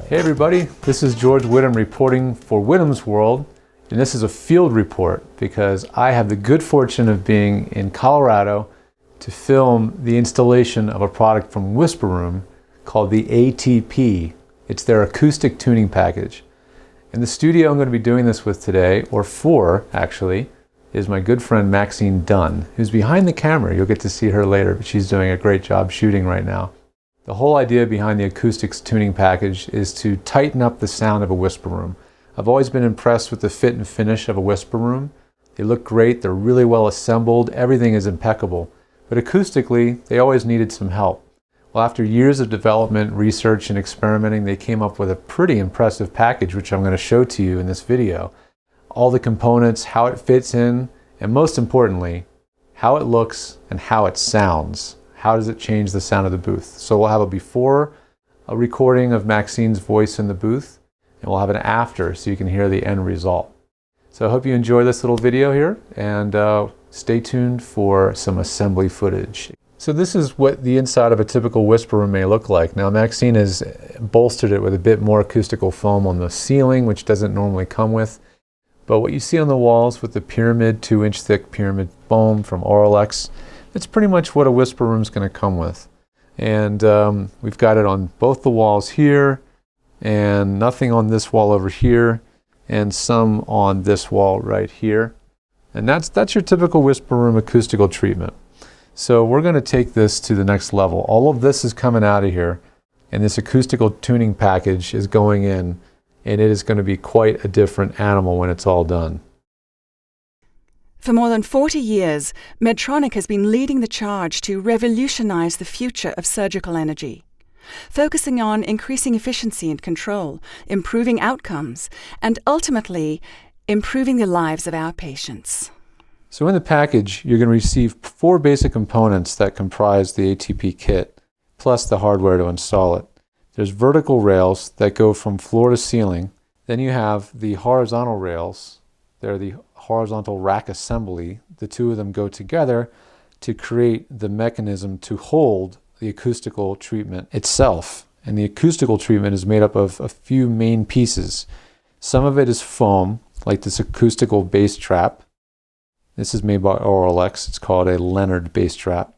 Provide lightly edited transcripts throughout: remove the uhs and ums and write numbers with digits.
Hey everybody, this is George Whittam reporting for Whittam's World, and this is a field report because I have the good fortune of being in Colorado to film the installation of a product from Whisper Room called the ATP. It's their Acoustic Tuning Package. And the studio I'm going to be doing this with today, or for actually, is my good friend Maxine Dunn, who's behind the camera. You'll get to see her later, but she's doing a great job shooting right now. The whole idea behind the Acoustics Tuning Package is to tighten up the sound of a Whisper Room. I've always been impressed with the fit and finish of a Whisper Room. They look great, they're really well assembled, everything is impeccable. But acoustically, they always needed some help. Well, after years of development, research, and experimenting, they came up with a pretty impressive package, which I'm going to show to you in this video. All the components, how it fits in, and most importantly, how it looks and how it sounds. How does it change the sound of the booth? So we'll have a recording of Maxine's voice in the booth, and we'll have an after so you can hear the end result. So I hope you enjoy this little video here, and stay tuned for some assembly footage. So this is what the inside of a typical Whisper Room may look like. Now Maxine has bolstered it with a bit more acoustical foam on the ceiling, which doesn't normally come with. But what you see on the walls with the pyramid, 2-inch thick pyramid foam from Oralex, it's pretty much what a Whisper Room is going to come with. And we've got it on both the walls here, and nothing on this wall over here, and some on this wall right here. And that's your typical Whisper Room acoustical treatment. So we're going to take this to the next level. All of this is coming out of here, and this acoustical tuning package is going in, and it is going to be quite a different animal when it's all done. For more than 40 years, Medtronic has been leading the charge to revolutionize the future of surgical energy, focusing on increasing efficiency and control, improving outcomes, and ultimately improving the lives of our patients. So in the package, you're going to receive 4 basic components that comprise the ATP kit, plus the hardware to install it. There's vertical rails that go from floor to ceiling. Then you have the horizontal rails. They're the horizontal rack assembly. The two of them go together to create the mechanism to hold the acoustical treatment itself. And the acoustical treatment is made up of a few main pieces. Some of it is foam, like this acoustical bass trap. This is made by Oralex. It's called a Leonard bass trap.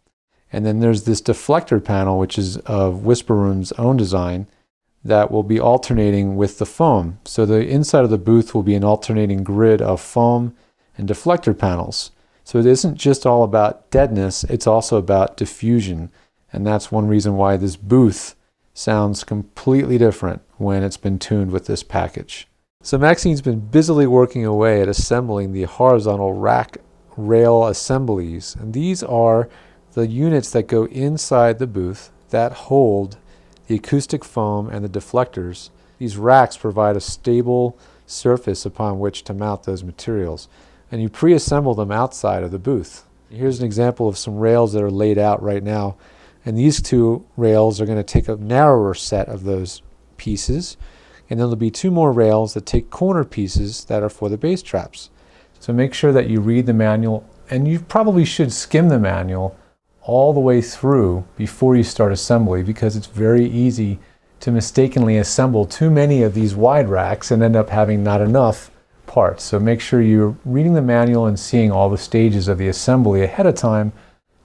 And then there's this deflector panel, which is of Whisper Room's own design, that will be alternating with the foam. So the inside of the booth will be an alternating grid of foam and deflector panels. So it isn't just all about deadness, it's also about diffusion. And that's one reason why this booth sounds completely different when it's been tuned with this package. So Maxine's been busily working away at assembling the horizontal rack rail assemblies. And these are the units that go inside the booth that hold the acoustic foam and the deflectors. These racks provide a stable surface upon which to mount those materials, and you pre-assemble them outside of the booth. Here's an example of some rails that are laid out right now, and these 2 rails are going to take a narrower set of those pieces, and then there'll be 2 more rails that take corner pieces that are for the bass traps. So make sure that you read the manual, and you probably should skim the manual all the way through before you start assembly, because it's very easy to mistakenly assemble too many of these wide racks and end up having not enough parts. So make sure you're reading the manual and seeing all the stages of the assembly ahead of time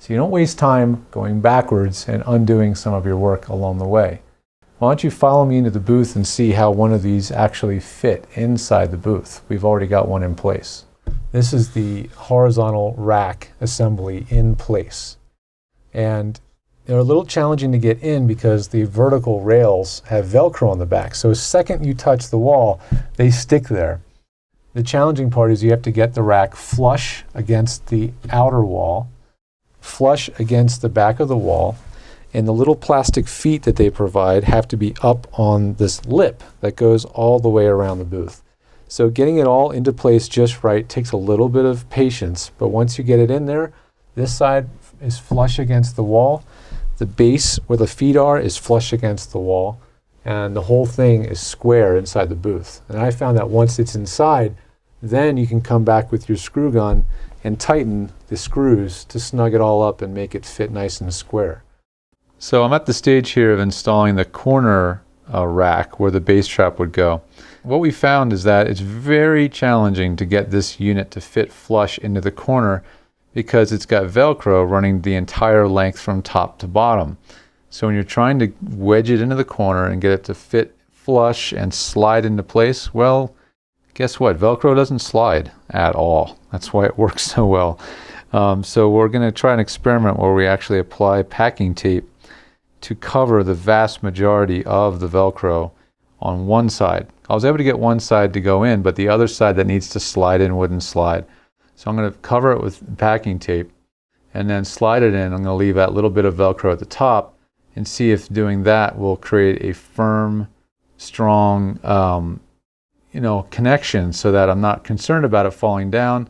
so you don't waste time going backwards and undoing some of your work along the way. Why don't you follow me into the booth and see how one of these actually fit inside the booth. We've already got one in place. This is the horizontal rack assembly in place. And they're a little challenging to get in because the vertical rails have Velcro on the back. So the second you touch the wall, they stick there. The challenging part is you have to get the rack flush against the outer wall, flush against the back of the wall, and the little plastic feet that they provide have to be up on this lip that goes all the way around the booth. So getting it all into place just right takes a little bit of patience, but once you get it in there, this side is flush against the wall. The base where the feet are is flush against the wall, and the whole thing is square inside the booth. And I found that once it's inside, then you can come back with your screw gun and tighten the screws to snug it all up and make it fit nice and square. So I'm at the stage here of installing the corner rack where the bass trap would go. What we found is that it's very challenging to get this unit to fit flush into the corner because it's got Velcro running the entire length from top to bottom. So when you're trying to wedge it into the corner and get it to fit flush and slide into place, well, guess what? Velcro doesn't slide at all. That's why it works so well. So we're going to try an experiment where we actually apply packing tape to cover the vast majority of the Velcro on one side. I was able to get one side to go in, but the other side that needs to slide in wouldn't slide. So I'm going to cover it with packing tape and then slide it in. I'm going to leave that little bit of Velcro at the top and see if doing that will create a firm, strong, connection so that I'm not concerned about it falling down,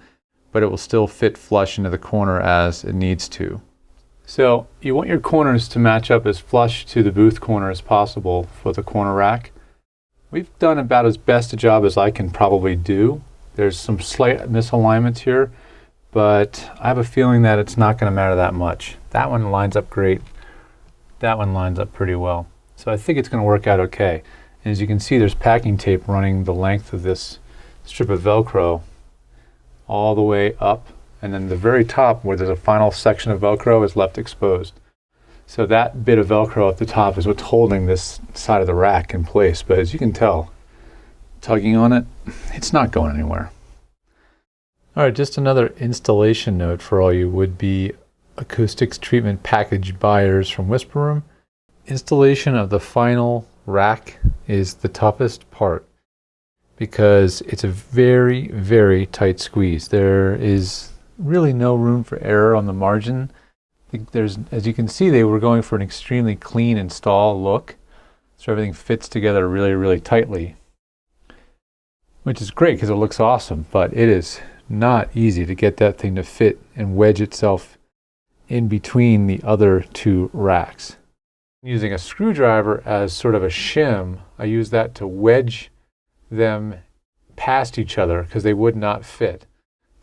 but it will still fit flush into the corner as it needs to. So you want your corners to match up as flush to the booth corner as possible for the corner rack. We've done about as best a job as I can probably do. There's some slight misalignments here, but I have a feeling that it's not going to matter that much. That one lines up great. That one lines up pretty well. So I think it's going to work out okay. And as you can see, there's packing tape running the length of this strip of Velcro all the way up. And then the very top, where there's a final section of Velcro, is left exposed. So that bit of Velcro at the top is what's holding this side of the rack in place. But as you can tell, tugging on it, it's not going anywhere. All right, just another installation note for all you would-be acoustics treatment package buyers from Whisper Room. Installation of the final rack is the toughest part because it's a very, very tight squeeze. There is really no room for error on the margin. There's, as you can see, they were going for an extremely clean install look, so everything fits together really, really tightly, which is great because it looks awesome, but it is not easy to get that thing to fit and wedge itself in between the other two racks. Using a screwdriver as sort of a shim, I use that to wedge them past each other because they would not fit.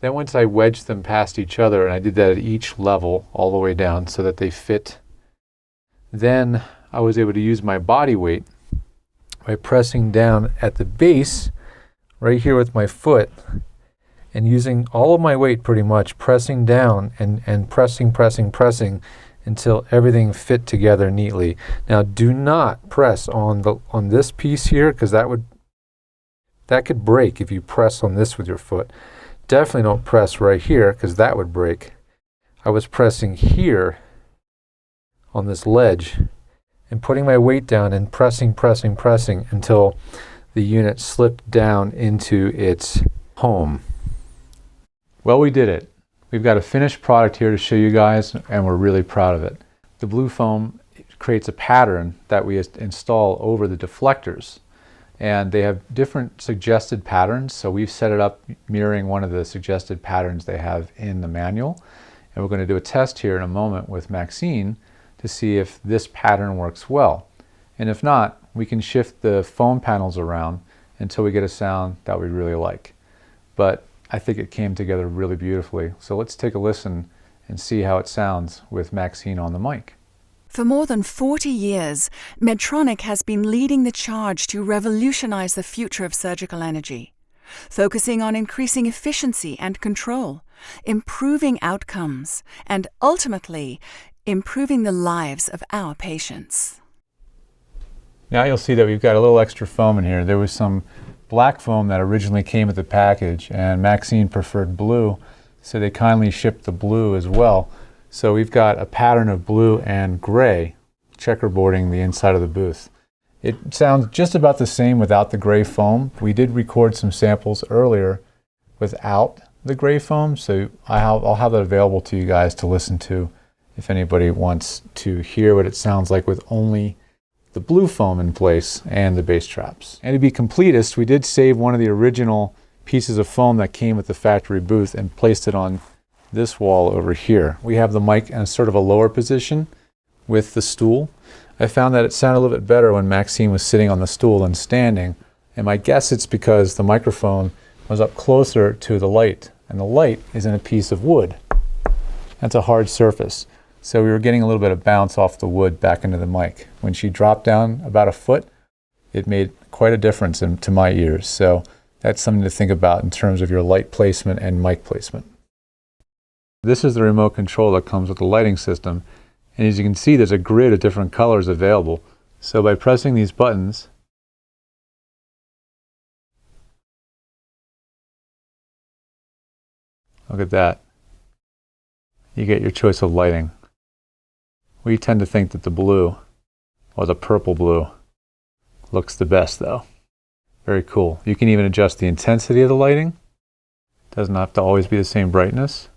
Then once I wedged them past each other, and I did that at each level all the way down so that they fit, then I was able to use my body weight by pressing down at the base right here with my foot and using all of my weight pretty much, pressing down and pressing until everything fit together neatly. Now do not press on this piece here because that could break if you press on this with your foot. Definitely don't press right here because that would break. I was pressing here on this ledge and putting my weight down and pressing until the unit slipped down into its home. Well, we did it. We've got a finished product here to show you guys, and we're really proud of it. The blue foam creates a pattern that we install over the deflectors, and they have different suggested patterns, so we've set it up mirroring one of the suggested patterns they have in the manual. And we're going to do a test here in a moment with Maxine to see if this pattern works well. And if not, we can shift the foam panels around until we get a sound that we really like. But I think it came together really beautifully. So let's take a listen and see how it sounds with Maxine on the mic. For more than 40 years, Medtronic has been leading the charge to revolutionize the future of surgical energy, focusing on increasing efficiency and control, improving outcomes, and ultimately, improving the lives of our patients. Now you'll see that we've got a little extra foam in here. There was some black foam that originally came with the package, and Maxine preferred blue, so they kindly shipped the blue as well. So we've got a pattern of blue and gray checkerboarding the inside of the booth. It sounds just about the same without the gray foam. We did record some samples earlier without the gray foam, so I'll have that available to you guys to listen to if anybody wants to hear what it sounds like with only the blue foam in place and the bass traps. And to be completist, we did save one of the original pieces of foam that came with the factory booth and placed it on this wall over here. We have the mic in a sort of a lower position with the stool. I found that it sounded a little bit better when Maxine was sitting on the stool than standing, and my guess it's because the microphone was up closer to the light, and the light is in a piece of wood. That's a hard surface. So we were getting a little bit of bounce off the wood back into the mic. When she dropped down about a foot, it made quite a difference to my ears. So that's something to think about in terms of your light placement and mic placement. This is the remote control that comes with the lighting system. And as you can see, there's a grid of different colors available. So by pressing these buttons, look at that, you get your choice of lighting. We tend to think that the blue, or the purple blue, looks the best though. Very cool. You can even adjust the intensity of the lighting. Doesn't have to always be the same brightness.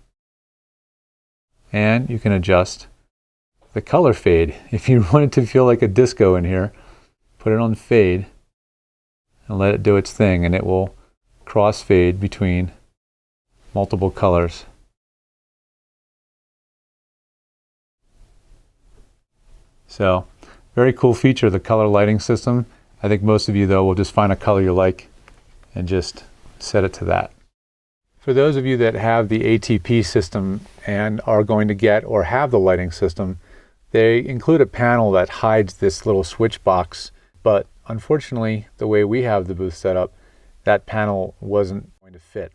And you can adjust the color fade. If you want it to feel like a disco in here, put it on fade and let it do its thing, and it will crossfade between multiple colors. So, very cool feature, the color lighting system. I think most of you though will just find a color you like and just set it to that. For those of you that have the ATP system and are going to get or have the lighting system, they include a panel that hides this little switch box, but unfortunately, the way we have the booth set up, that panel wasn't going to fit.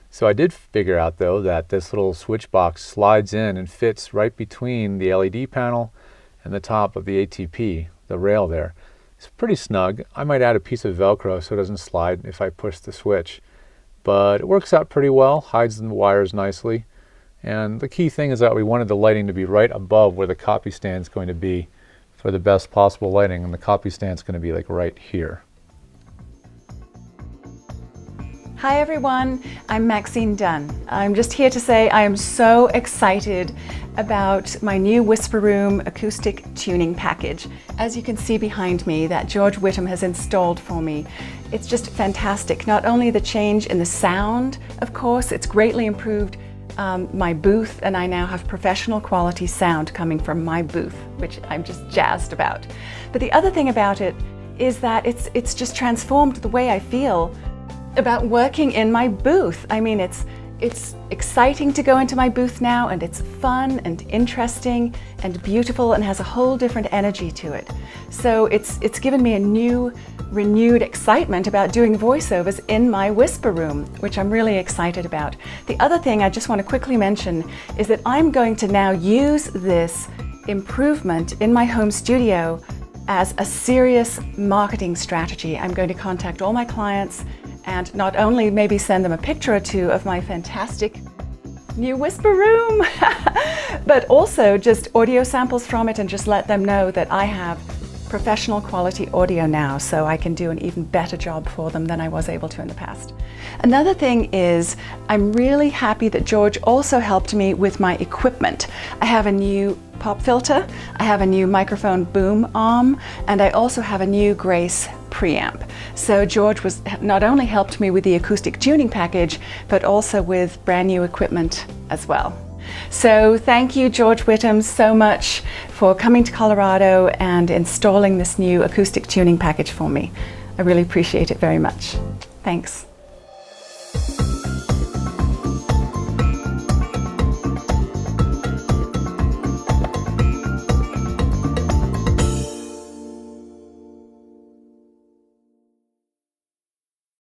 So I did figure out though that this little switch box slides in and fits right between the LED panel and the top of the ATP, the rail there. It's pretty snug. I might add a piece of Velcro so it doesn't slide if I push the switch. But it works out pretty well, hides the wires nicely. And the key thing is that we wanted the lighting to be right above where the copy stand is going to be for the best possible lighting, and the copy stand is going to be like right here. Hi everyone, I'm Maxine Dunn. I'm just here to say I am so excited about my new Whisper Room Acoustic Tuning Package. As you can see behind me, that George Whittam has installed for me. It's just fantastic. Not only the change in the sound, of course, it's greatly improved my booth, and I now have professional quality sound coming from my booth, which I'm just jazzed about. But the other thing about it is that it's just transformed the way I feel about working in my booth. I mean, it's exciting to go into my booth now, and it's fun and interesting and beautiful and has a whole different energy to it. So it's given me a new, renewed excitement about doing voiceovers in my Whisper Room, which I'm really excited about. The other thing I just want to quickly mention is that I'm going to now use this improvement in my home studio as a serious marketing strategy. I'm going to contact all my clients and not only maybe send them a picture or two of my fantastic new Whisper Room, but also just audio samples from it and just let them know that I have professional quality audio now, so I can do an even better job for them than I was able to in the past. Another thing is, I'm really happy that George also helped me with my equipment. I have a new pop filter, I have a new microphone boom arm, and I also have a new Grace preamp. So George was not only helped me with the acoustic tuning package, but also with brand new equipment as well. So thank you, George Whittam, so much for coming to Colorado and installing this new acoustic tuning package for me. I really appreciate it very much. Thanks.